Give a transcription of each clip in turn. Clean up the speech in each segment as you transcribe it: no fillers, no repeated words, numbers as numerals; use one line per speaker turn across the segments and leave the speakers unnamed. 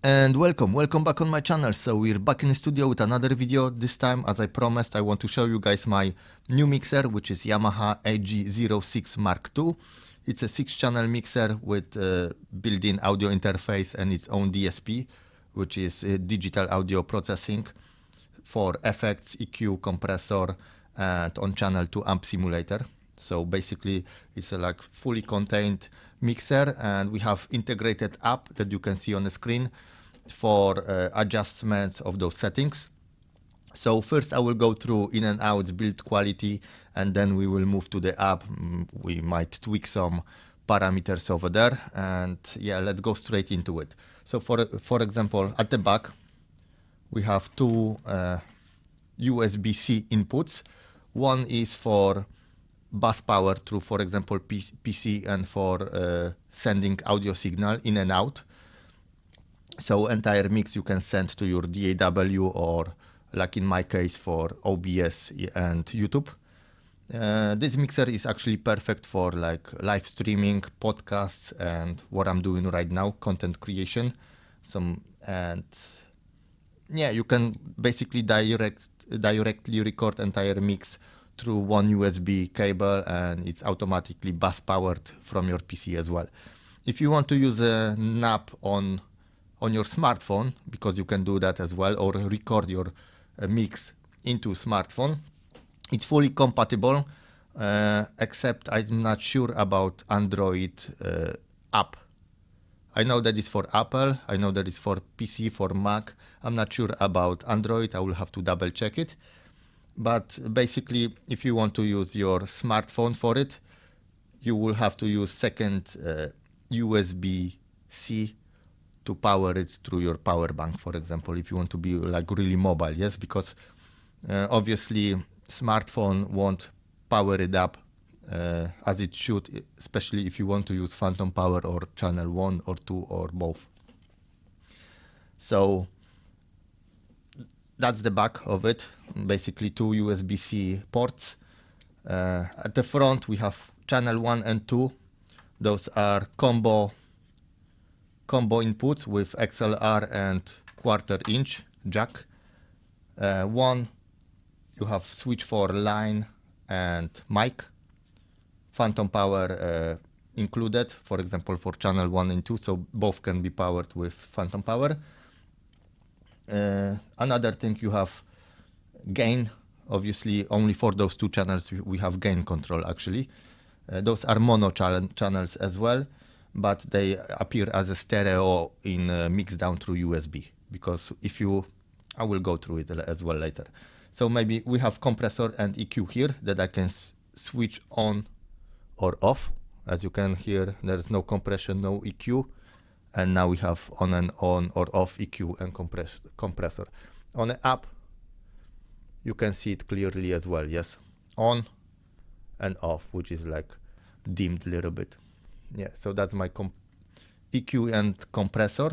And welcome back on my channel. So we're back in the studio with another video. This time, as I promised, I want to show you guys my new mixer, which is Yamaha AG06 MK2. It's a 6-channel mixer with built-in audio interface and its own DSP, which is digital audio processing for effects, EQ, compressor, and on channel 2 amp simulator. So basically it's a like fully contained mixer, and we have integrated app that you can see on the screen for adjustments of those settings. So first I will go through in and out build quality, and then we will move to the app. We might tweak some parameters over there, and yeah, let's go straight into it. So for example, at the back we have two USB-C inputs. One is for bus power through, for example, PC, and for sending audio signal in and out. So entire mix you can send to your DAW, or like in my case for OBS and YouTube. This mixer is actually perfect for like live streaming, podcasts, and what I'm doing right now, content creation. And yeah, you can basically directly record entire mix through one USB cable, and it's automatically bus powered from your PC as well. If you want to use a NAP on your smartphone, because you can do that as well, or record your mix into smartphone, it's fully compatible, except I'm not sure about Android app. I know that it's for Apple, I know that it's for PC, for Mac. I'm not sure about Android, I will have to double check it. But basically, if you want to use your smartphone for it, you will have to use second USB-C to power it through your power bank, for example, if you want to be like really mobile. Yes, because obviously smartphone won't power it up as it should, especially if you want to use phantom power or channel 1 or 2 or both. So that's the back of it, basically two USB-C ports. At the front we have channel 1 and 2. Those are combo inputs with XLR and 1/4 inch jack. One, you have switch for line and mic, phantom power included, for example, for channel 1 and 2, so both can be powered with phantom power. Another thing, you have gain. Obviously only for those two channels we have gain control actually. Those are mono channels as well, but they appear as a stereo in mix down through USB, because I will go through it as well later. So maybe we have compressor and EQ here that I can switch on or off. As you can hear, there is no compression, no EQ, and now we have on or off EQ and compressor. On the app you can see it clearly as well. Yes, on and off, which is like dimmed a little bit. Yeah, so that's my EQ and compressor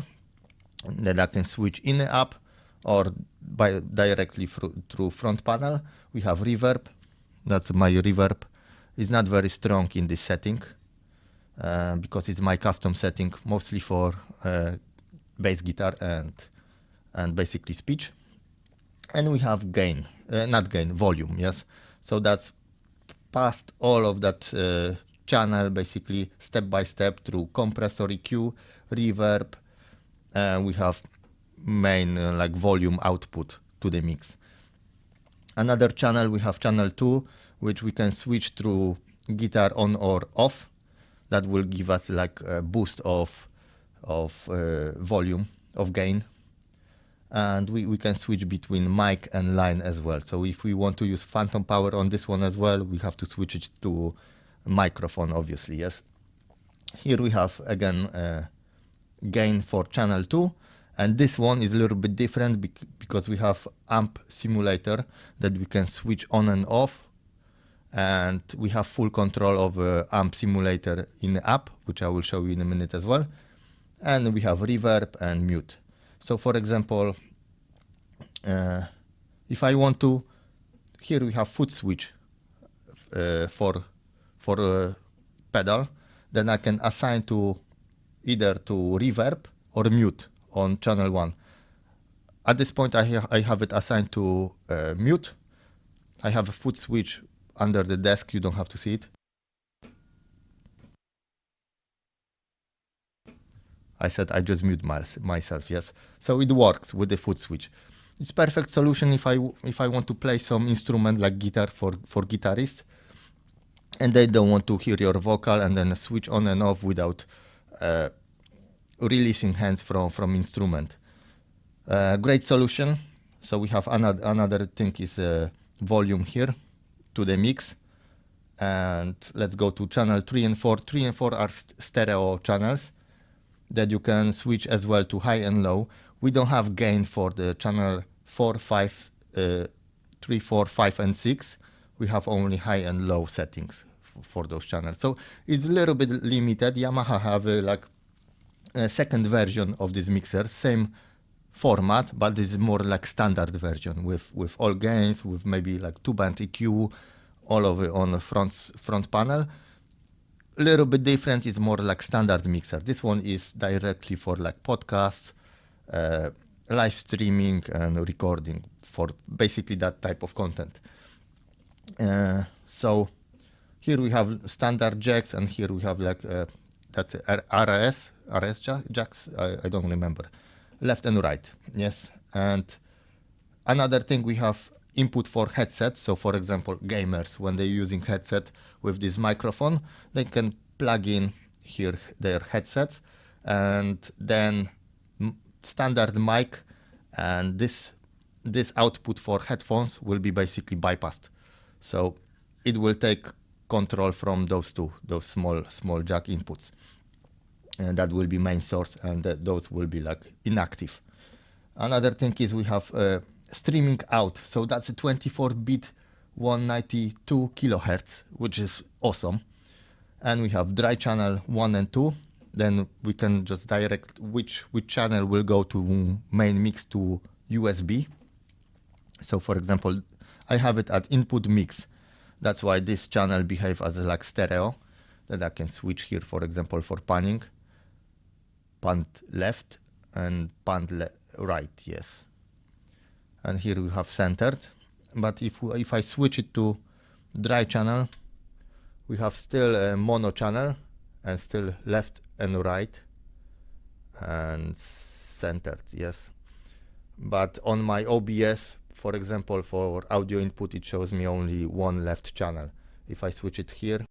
that I can switch in the app or directly through front panel. We have reverb. That's my reverb. It's not very strong in this setting because it's my custom setting, mostly for bass guitar and basically speech. And we have gain, volume. Yes, so that's past all of that channel, basically step by step through compressor, EQ, reverb. We have main like volume output to the mix. Another channel, we have channel 2, which we can switch through guitar on or off. That will give us like a boost of volume, of gain. And we can switch between mic and line as well. So if we want to use phantom power on this one as well, we have to switch it to microphone, obviously. Yes, here we have again gain for channel 2, and this one is a little bit different because we have amp simulator that we can switch on and off, and we have full control of amp simulator in the app, which I will show you in a minute as well. And we have reverb and mute. So for example, if I want to, here we have foot switch for pedal, then I can assign to either to reverb or mute on channel 1. At this point, I have it assigned to mute. I have a foot switch under the desk. You don't have to see it. I said I just mute myself, yes. So it works with the foot switch. It's perfect solution if I want to play some instrument like guitar for guitarists, and they don't want to hear your vocal and then switch on and off without releasing hands from instrument. Great solution. So we have another thing is volume here to the mix, and let's go to channel 3 and 4. 3 and 4 are stereo channels that you can switch as well to high and low. We don't have gain for the channel 4, 5, 3, 4, 5 and 6. We have only high and low settings for those channels. So it's a little bit limited. Yamaha have like a second version of this mixer, same format, but this is more like standard version with all gains, with maybe like 2-band EQ, all of it on the front panel. A little bit different, is more like standard mixer. This one is directly for like podcasts, live streaming and recording, for basically that type of content. So here we have standard jacks, and here we have like that's RS jacks. I don't remember, left and right. Yes, and another thing, we have input for headset. So for example, gamers, when they're using headset with this microphone, they can plug in here their headsets, and then standard mic, and this output for headphones will be basically bypassed. So it will take control from those small jack inputs, and that will be main source, and those will be like inactive. Another thing is we have streaming out. So that's a 24-bit 192 kilohertz, which is awesome. And we have dry channel 1 and 2. Then we can just direct which channel will go to main mix to USB. So for example, I have it at input mix. That's why this channel behave as a like stereo, that I can switch here, for example, for panning. Pan left and pan right, yes. And here we have centered. But if I switch it to dry channel, we have still a mono channel and still left and right and centered, yes. But on my OBS, for example, for audio input, it shows me only one left channel. If I switch it here,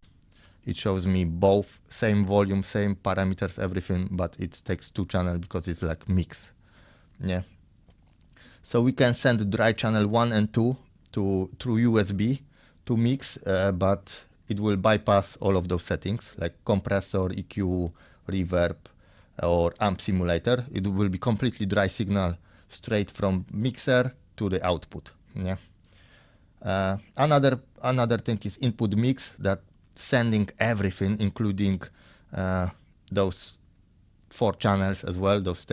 it shows me both, same volume, same parameters, everything, but it takes two channels because it's like mix. Yeah. So we can send dry channel 1 and 2 through USB to mix, but it will bypass all of those settings like compressor, EQ, reverb, or amp simulator. It will be completely dry signal straight from mixer to the output. Yeah. Another thing is input mix, that sending everything, including those 4 channels as well, those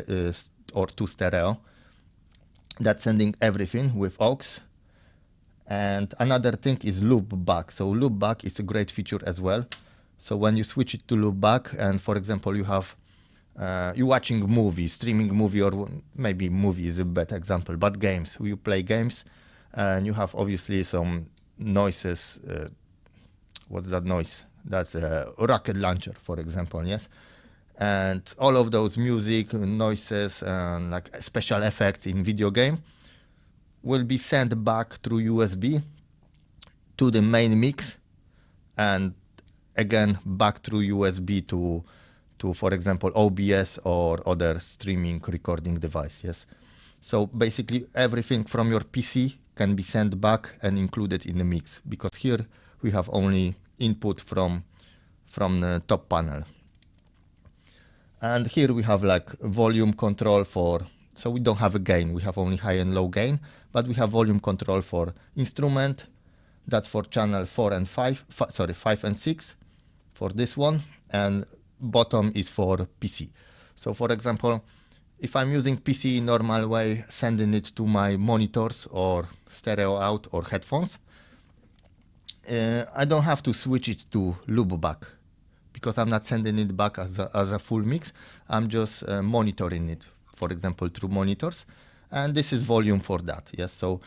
or 2 stereo. That's sending everything with aux. And another thing is loop back. So loop back is a great feature as well. So when you switch it to loop back, and for example you have you're watching a movie, streaming movie, or maybe movie is a better example, but games, you play games and you have obviously some noises. What's that noise? That's a rocket launcher, for example, yes. And all of those music, noises, and like special effects in video game will be sent back through USB to the main mix, and again back through USB to for example OBS or other streaming recording device. Yes. So basically everything from your PC can be sent back and included in the mix, because here we have only input from the top panel. And here we have like volume control for, so we don't have a gain, we have only high and low gain, but we have volume control for instrument. That's for channel 4 and 5 and 6 for this one, and bottom is for PC. So for example, if I'm using PC normal way, sending it to my monitors or stereo out or headphones, I don't have to switch it to loop back, because I'm not sending it back as a full mix. I'm just monitoring it for example, through monitors. And this is volume for that. Yes, so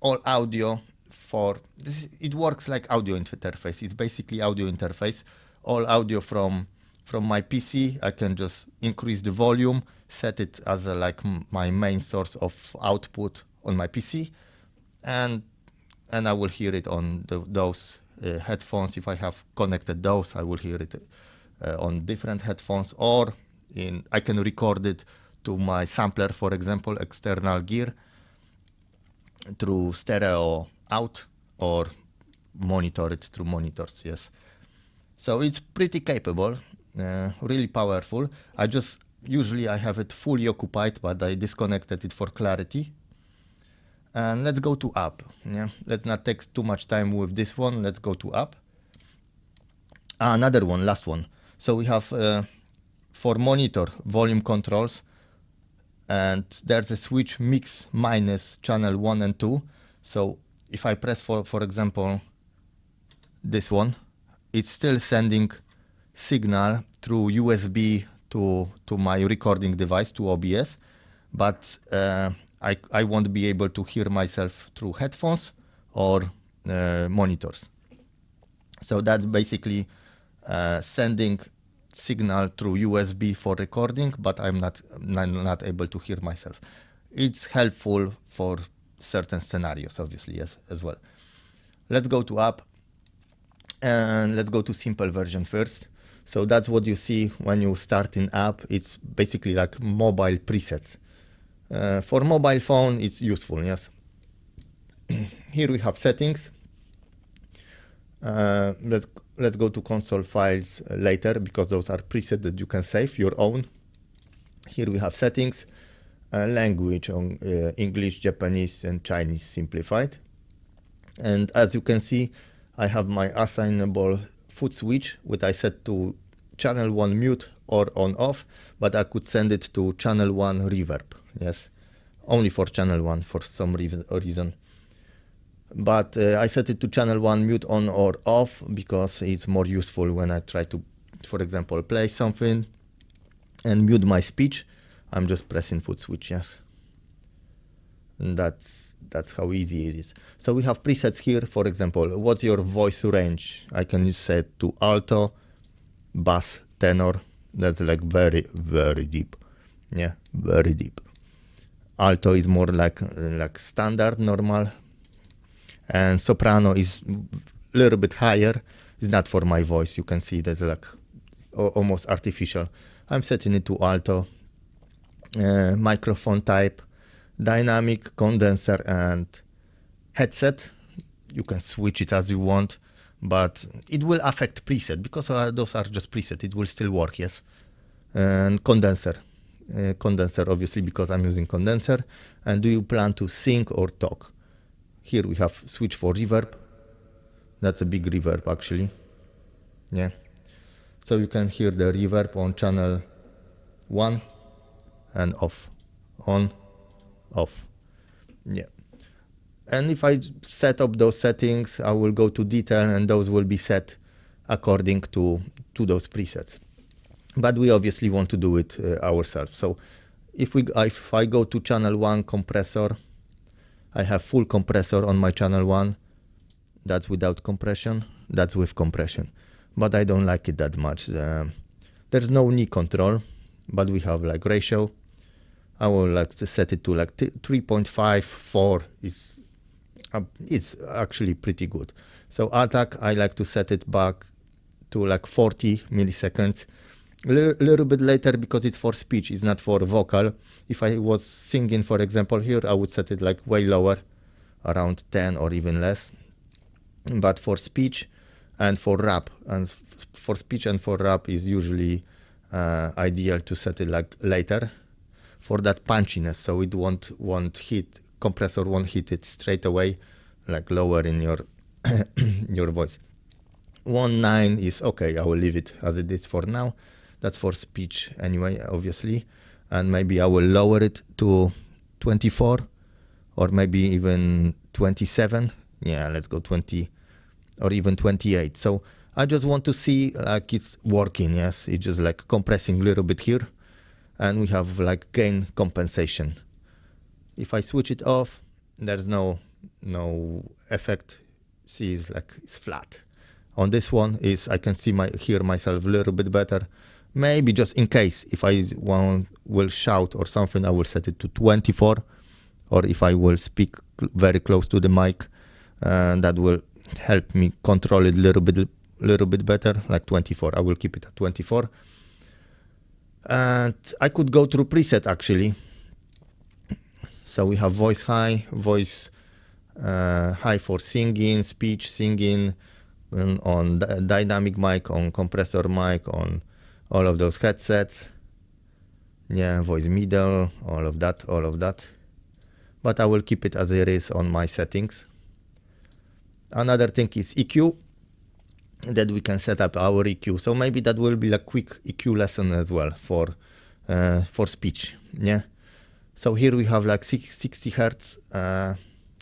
all audio for this, it works like audio interface. It's basically audio interface. All audio from my PC, I can just increase the volume, set it as like my main source of output on my PC, and I will hear it on those headphones. If I have connected those, I will hear it on different headphones, or I can record it to my sampler, for example, external gear, through stereo out, or monitor it through monitors. Yes, so it's pretty capable, really powerful. Usually I have it fully occupied, but I disconnected it for clarity. And let's go to app. Yeah, let's not take too much time with this one. Let's go to app. Another one, last one. So we have for monitor volume controls, and there's a switch mix minus channel 1 and 2. So if I press for example this one, it's still sending signal through USB to my recording device, to OBS, but I won't be able to hear myself through headphones or monitors. So that's basically sending signal through USB for recording, but I'm not able to hear myself. It's helpful for certain scenarios, obviously, yes, as well. Let's go to app, and let's go to simple version first. So that's what you see when you start in app. It's basically like mobile presets. For mobile phone, it's useful, yes. Here we have settings. Let's go to console files later, because those are presets that you can save your own. Here we have settings, language on English, Japanese, and Chinese simplified. And as you can see, I have my assignable foot switch, which I set to channel 1 mute or on off, but I could send it to channel 1 reverb. Yes, only for channel 1 for some reason. But I set it to channel 1 mute on or off because it's more useful when I try to, for example, play something and mute my speech. I'm just pressing foot switch, yes. And that's how easy it is. So we have presets here. For example, what's your voice range? I can set to alto, bass, tenor. That's like very, very deep. Yeah, very deep. Alto is more like standard, normal. And soprano is a little bit higher. It's not for my voice. You can see that's like almost artificial. I'm setting it to alto. Microphone type, dynamic, condenser, and headset. You can switch it as you want, but it will affect preset because those are just preset. It will still work, yes. And condenser. Condenser, obviously, because I'm using condenser. And do you plan to sing or talk? Here we have switch for reverb. That's a big reverb, actually. Yeah. So you can hear the reverb on channel 1 and off, on, off. Yeah. And if I set up those settings, I will go to detail, and those will be set according to those presets. But we obviously want to do it ourselves. So if I go to channel 1 compressor, I have full compressor on my channel 1. That's without compression. That's with compression. But I don't like it that much. There's no knee control, but we have like ratio. I will like to set it to like 3.54. It's actually pretty good. So attack, I like to set it back to like 40 milliseconds. A little bit later because it's for speech, it's not for vocal. If I was singing, for example, here, I would set it like way lower, around 10 or even less. But for speech and for rap, and for speech and for rap is usually ideal to set it like later for that punchiness, so it won't hit, compressor won't hit it straight away, like lower in your your voice. 1.9 is okay, I will leave it as it is for now. That's for speech anyway, obviously. And maybe I will lower it to 24 or maybe even 27. Yeah, let's go 20 or even 28. So I just want to see like it's working, yes. It's just like compressing a little bit here. and we have like gain compensation. If I switch it off, there's no effect. See, it's flat. On this one I can hear myself a little bit better. Maybe just in case if I will shout or something, I will set it to 24, or if I will speak very close to the mic, that will help me control it a little bit better, like 24. I will keep it at 24. And I could go through preset actually. So we have voice high for singing, speech, singing, on dynamic mic, on compressor mic, on all of those headsets. Yeah, voice middle, all of that. But I will keep it as it is on my settings. Another thing is EQ, that we can set up our EQ. So maybe that will be a quick EQ lesson as well for speech. Yeah. So here we have like 60 Hertz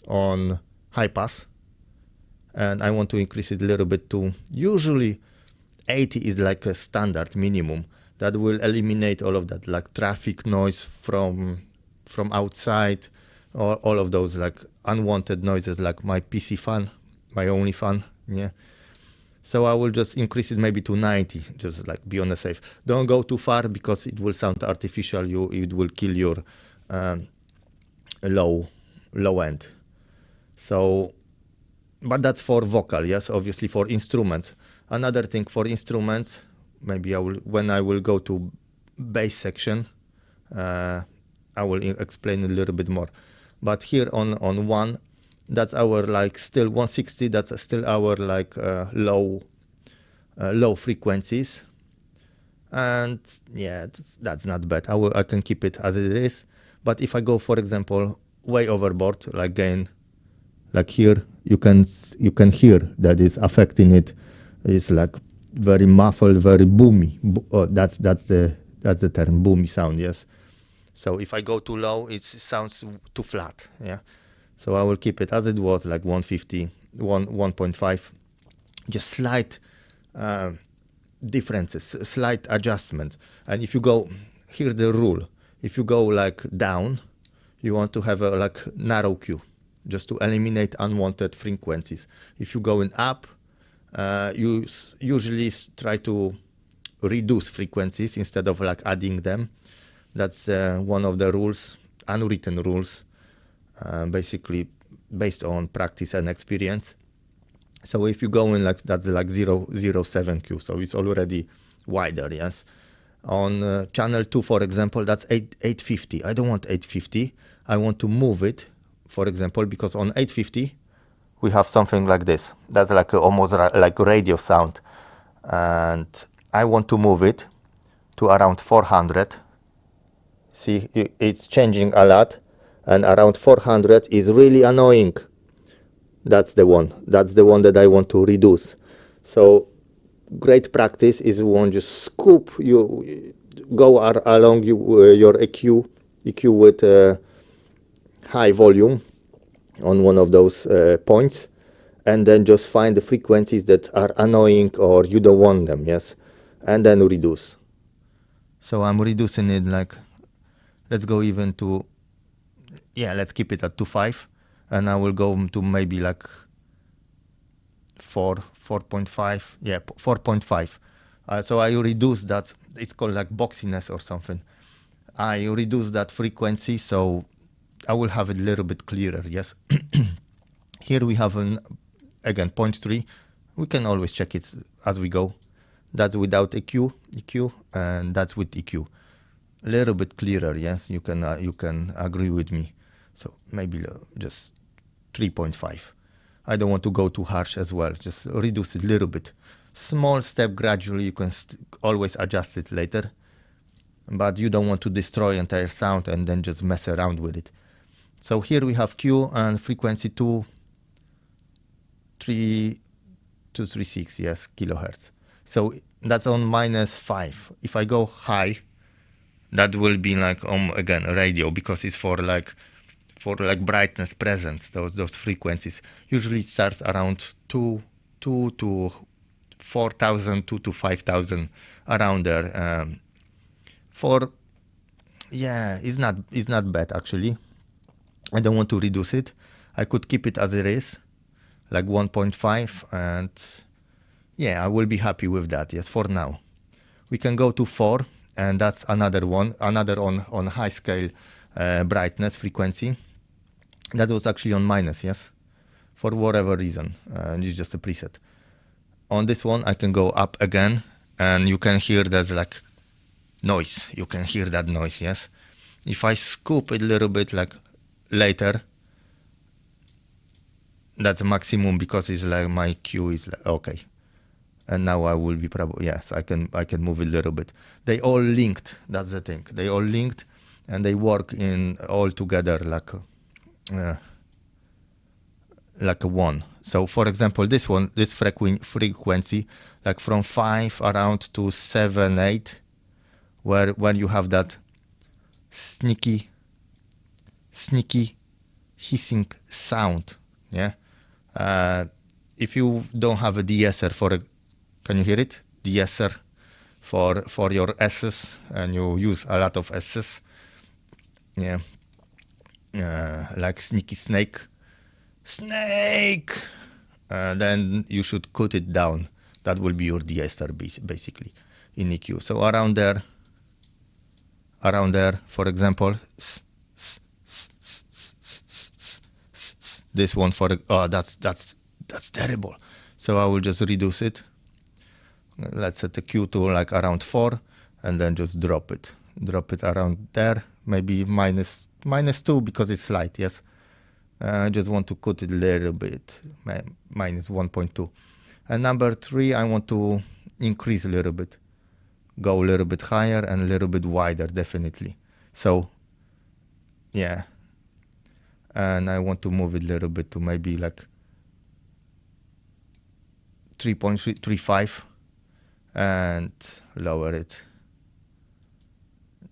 on high pass, and I want to increase it a little bit to, usually 80 is like a standard minimum. That will eliminate all of that like traffic noise from outside, or all of those like unwanted noises, like my PC fan, my only fan. Yeah. So I will just increase it maybe to 90, just like be on the safe. Don't go too far because it will sound artificial. It will kill your low end. So, but that's for vocal, yes. Obviously for instruments. Another thing for instruments, maybe when I will go to bass section, I will explain a little bit more. But here on one, that's our like still 160. That's still our like low frequencies, and yeah, that's not bad. I can keep it as it is. But if I go, for example, way overboard, like gain, like here, you can hear that is affecting it. It's like very muffled, very boomy. That's the term, boomy sound. Yes. So if I go too low, it sounds too flat. Yeah. So I will keep it as it was, like 150, 1.5. Just slight differences, slight adjustment. And if you go, here's the rule. If you go like down, you want to have a like narrow Q, just to eliminate unwanted frequencies. If you go in up, you usually try to reduce frequencies instead of like adding them. That's one of the rules, unwritten rules, basically based on practice and experience. So if you go in like, that's like 007 Q, so it's already wider, yes. On channel 2, for example, that's 850. I don't want 850. I want to move it, for example, because on 850, we have something like this. That's like almost like radio sound. And I want to move it to around 400. See, it's changing a lot. And around 400 is really annoying. That's the one that I want to reduce. So great practice is one, just scoop, you go along your EQ with high volume on one of those points, and then just find the frequencies that are annoying or you don't want them, yes, and then reduce. So I'm reducing it like, let's go even to, yeah, let's keep it at 2.5, and I will go to maybe like 4.5, yeah, 4.5. So I reduce that. It's called like boxiness or something. I reduce that frequency, so I will have it a little bit clearer. Yes. Here we have again 0.3. We can always check it as we go. That's without EQ, and that's with EQ. A little bit clearer. Yes, you can agree with me. So maybe just 3.5. I don't want to go too harsh as well. Just reduce it a little bit. Small step, gradually. You can always adjust it later. But you don't want to destroy entire sound and then just mess around with it. So here we have Q and frequency 236, yes, kilohertz. So that's on -5. If I go high, that will be like again radio, because it's for like brightness, presence, those frequencies. Usually it starts around 2 to 4,000, 2 to 5,000, around there. For Yeah, it's not bad actually. I don't want to reduce it. I could keep it as it is, like 1.5, and yeah, I will be happy with that. Yes, for now. We can go to 4, and that's another one, another on high scale brightness frequency. That was actually on minus, yes, for whatever reason. It's just a preset. On this one, I can go up again, and you can hear there's like noise. You can hear that noise, yes. If I scoop it a little bit, like later, that's maximum because it's like my Q is like okay. And now I will be probably, yes, I can move it a little bit. They all linked. That's the thing. They all linked, and they work in all together like a one. So for example, this one, this frequency, like from 5 around to 7, 8, where you have that sneaky hissing sound. Yeah. If you don't have a de-esser can you hear it? De-esser for your S's, and you use a lot of S's. Yeah. Like sneaky snake. Then you should cut it down. That will be your de-esser basically in EQ. So around there, for example, this one that's terrible. So I will just reduce it. Let's set the Q to like around 4, and then just drop it around there, maybe minus 2 because it's slight. Yes, I just want to cut it a little bit, minus 1.2. And number 3, I want to increase a little bit, go a little bit higher and a little bit wider, definitely. So yeah, and I want to move it a little bit to maybe like 3.35 and lower it.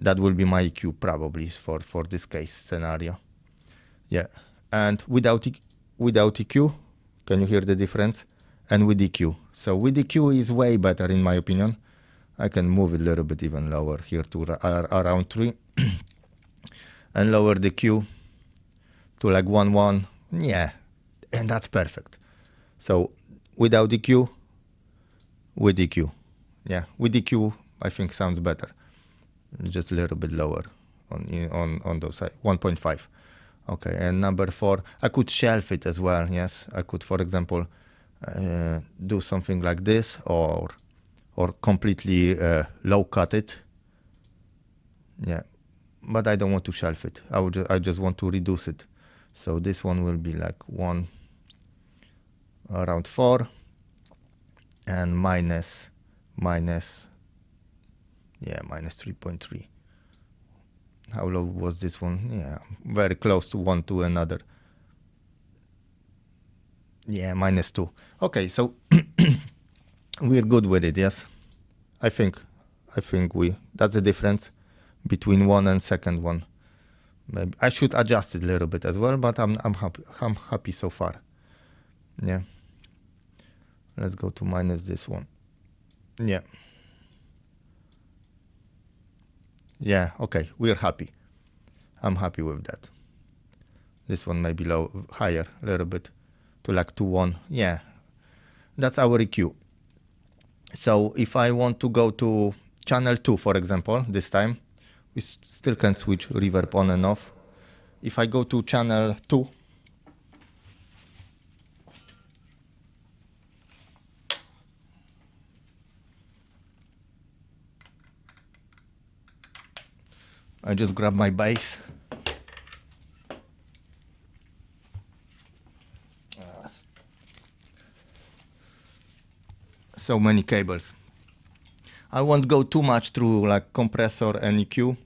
That will be my EQ probably for this case scenario. Yeah, and without EQ, can you hear the difference? And with EQ, so with EQ is way better in my opinion. I can move it a little bit even lower here to around 3 and lower the Q to like 1.1. Yeah, and that's perfect. So without EQ, with EQ. Yeah, with EQ I think sounds better. Just a little bit lower on those side, 1.5. Okay, and number 4, I could shelf it as well. Yes, I could, for example, do something like this, or completely low cut it. Yeah, but I don't want to shelf it. I just want to reduce it. So this one will be like around 4, and minus 3.3. How low was this one? Yeah, very close to 1 to another. Yeah, minus 2. Okay, so we're good with it. Yes, I think that's the difference between one and second one. Maybe I should adjust it a little bit as well, but I'm happy so far. Yeah, let's go to minus this one. Yeah, okay, we're happy. I'm happy with that. This one may be higher a little bit to like 2.1. Yeah, that's our EQ. So if I want to go to channel 2, for example, this time, we still can switch reverb on and off. If I go to channel 2, I just grab my bass. So many cables. I won't go too much through like compressor and EQ.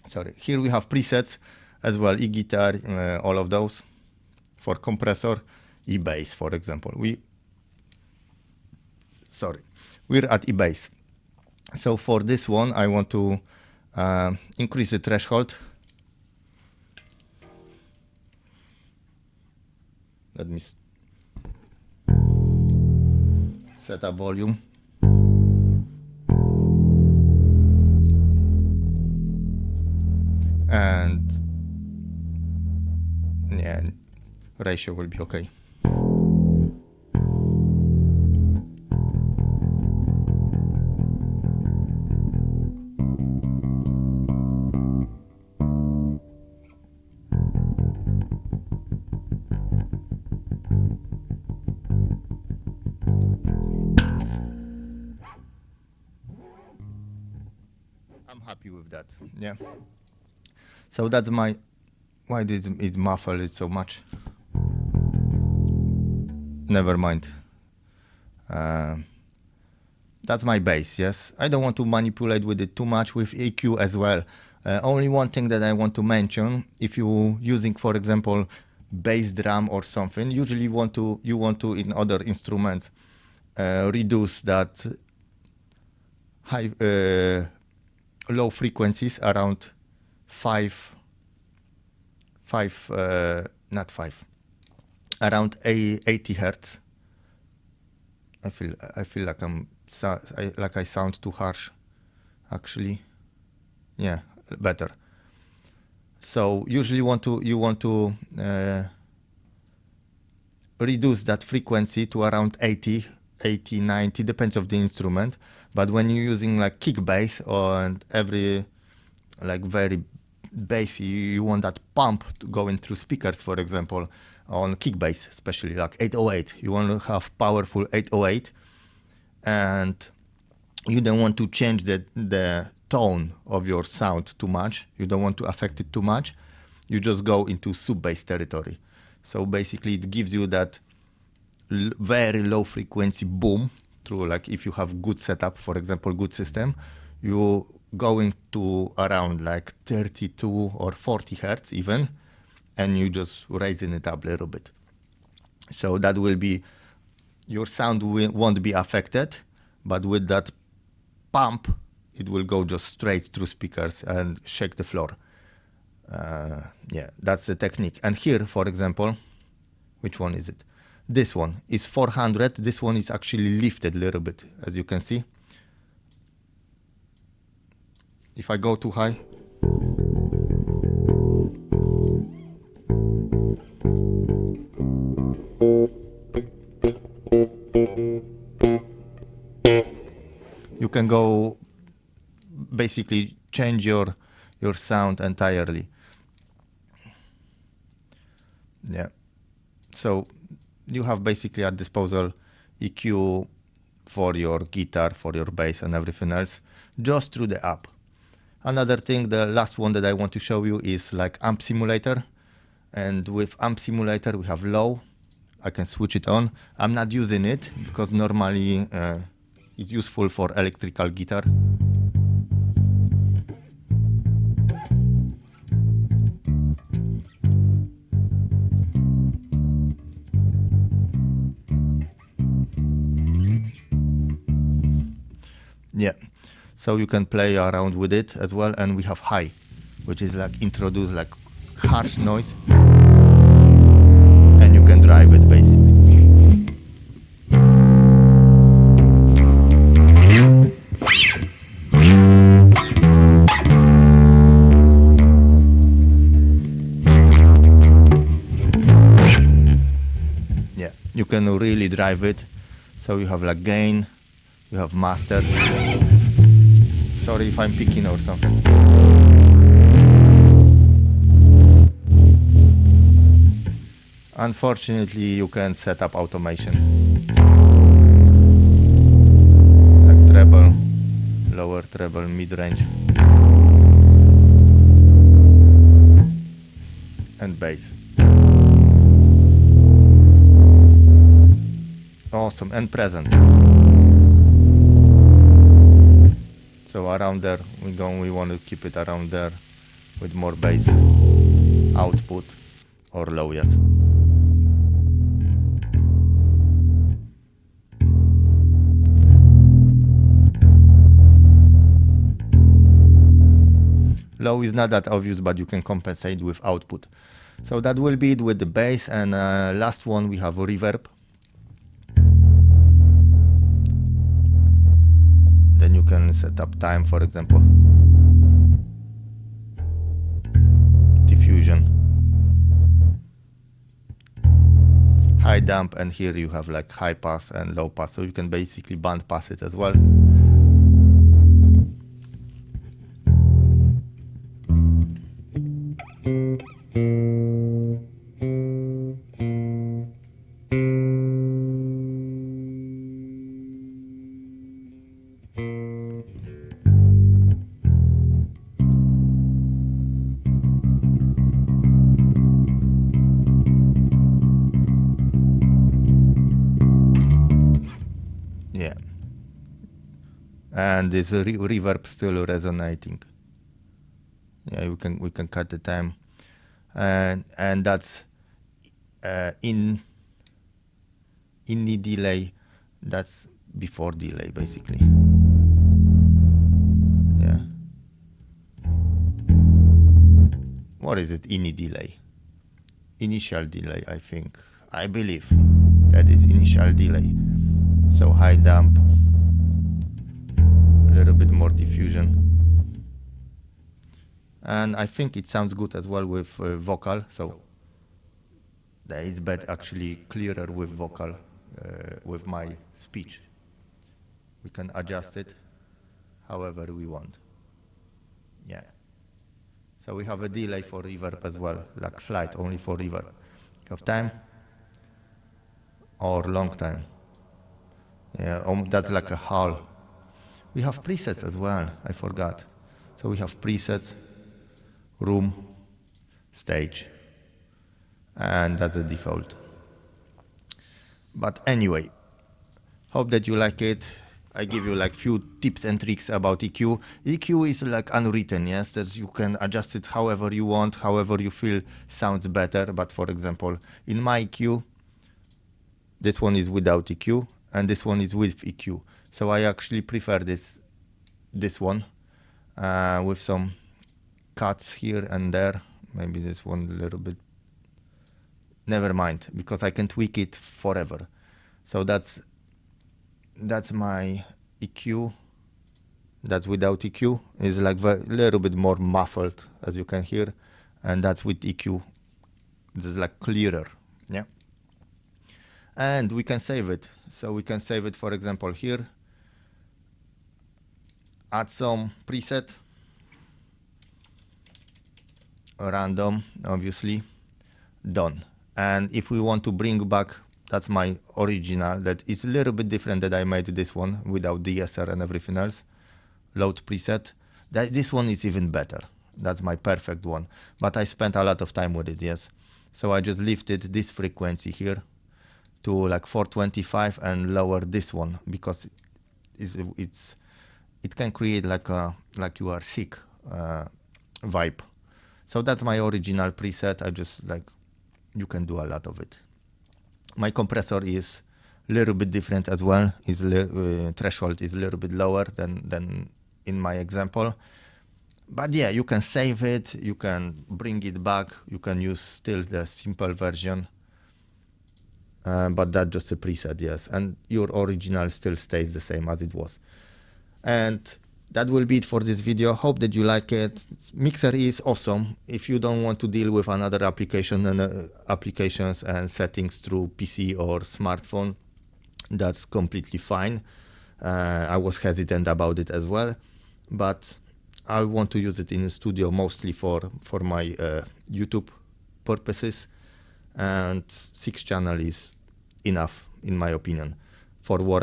Sorry, here we have presets as well, e-guitar, all of those. For compressor, e-bass, for example. We're at e-bass. So for this one, I want to increase the threshold. Let me set up volume. and yeah, ratio will be okay. I'm happy with that. Yeah. So that's my, why did it muffle it so much? Never mind. That's my bass, yes. I don't want to manipulate with it too much with EQ as well. Only one thing that I want to mention, if you're using, for example, bass drum or something, usually you want to in other instruments reduce that high low frequencies around around 80 hertz. I feel like I sound too harsh, actually. Yeah, better. So usually you want to reduce that frequency to around 80, 90, depends of the instrument. But when you're using like kick bass or every like very bassy, you want that pump to going through speakers, for example, on kick bass, especially like 808. You want to have powerful 808, and you don't want to change the tone of your sound too much. You don't want to affect it too much. You just go into sub-bass territory. So basically it gives you that very low frequency boom through, like if you have good setup, for example, good system, you going to around like 32 or 40 hertz even, and you just raising it up a little bit. So that will be, your sound won't be affected, but with that pump, it will go just straight through speakers and shake the floor. Yeah, that's the technique. And here, for example, which one is it? This one is 400. This one is actually lifted a little bit, as you can see. If I go too high, you can go basically change your sound entirely. Yeah. So you have basically at disposal EQ for your guitar, for your bass and everything else, just through the app. Another thing, the last one that I want to show you is like amp simulator. And with amp simulator we have low. I can switch it on. I'm not using it because normally it's useful for electrical guitar. Yeah, so you can play around with it as well. And we have high, which is like introduce like harsh noise, and you can drive it basically. Yeah, you can really drive it. So you have like gain, you have master. Sorry if I'm picking or something. Unfortunately, you can set up automation. Like treble, lower treble, mid-range. And bass. Awesome, and presence. So around there, we want to keep it around there with more bass output or low, yes. Low is not that obvious, but you can compensate with output. So that will be it with the bass. And last one, we have a reverb. Then you can set up time, for example. dump, and here you have like high pass and low pass, so you can basically band pass it as well. Yeah, and this reverb still resonating. Yeah, we can cut the time, and that's in the delay. That's before delay basically. Yeah. What is it? Ini delay. Initial delay, I believe that is initial delay. So high dump, a little bit more diffusion, and I think it sounds good as well with vocal. So it's better, actually clearer with vocal, with my speech. We can adjust it however we want. Yeah. So we have a delay for reverb as well, like slight only for reverb. Of time or long time. Yeah, that's like a hull. We have presets as well, I forgot. So we have presets, room, stage, and that's the default. But anyway, hope that you like it. I give you like few tips and tricks about EQ. EQ is like unwritten, yes, that you can adjust it however you want, however you feel sounds better. But for example, in my EQ, this one is without EQ and this one is with EQ. So I actually prefer this one with some cuts here and there. Maybe this one a little bit. Never mind, because I can tweak it forever. So that's my EQ. That's without EQ. It's like a little bit more muffled, as you can hear, and that's with EQ. This is like clearer, yeah. And we can save it. So we can save it, for example, here. Add some preset, random, obviously, done. And if we want to bring back, that's my original, that is a little bit different that I made this one without DSR and everything else. Load preset. This one is even better. That's my perfect one. But I spent a lot of time with it, yes. So I just lifted this frequency here to like 425 and lower this one because it can create like you are sick vibe. So that's my original preset. I just like, you can do a lot of it. My compressor is a little bit different as well. Threshold is a little bit lower than in my example. But yeah, you can save it, you can bring it back, you can use still the simple version. But that's just a preset, yes. And your original still stays the same as it was. And that will be it for this video. Hope that you like it. Mixer is awesome. If you don't want to deal with another application and applications and settings through PC or smartphone, that's completely fine. I was hesitant about it as well, but I want to use it in the studio mostly for my YouTube purposes, and 6-channel is enough in my opinion for what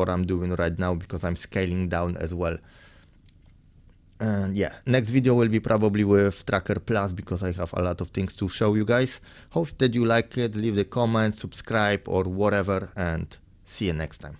I'm doing right now, because I'm scaling down as well. And yeah, next video will be probably with Tracker Plus, because I have a lot of things to show you guys. Hope that you like it. Leave the comment, subscribe or whatever, and see you next time.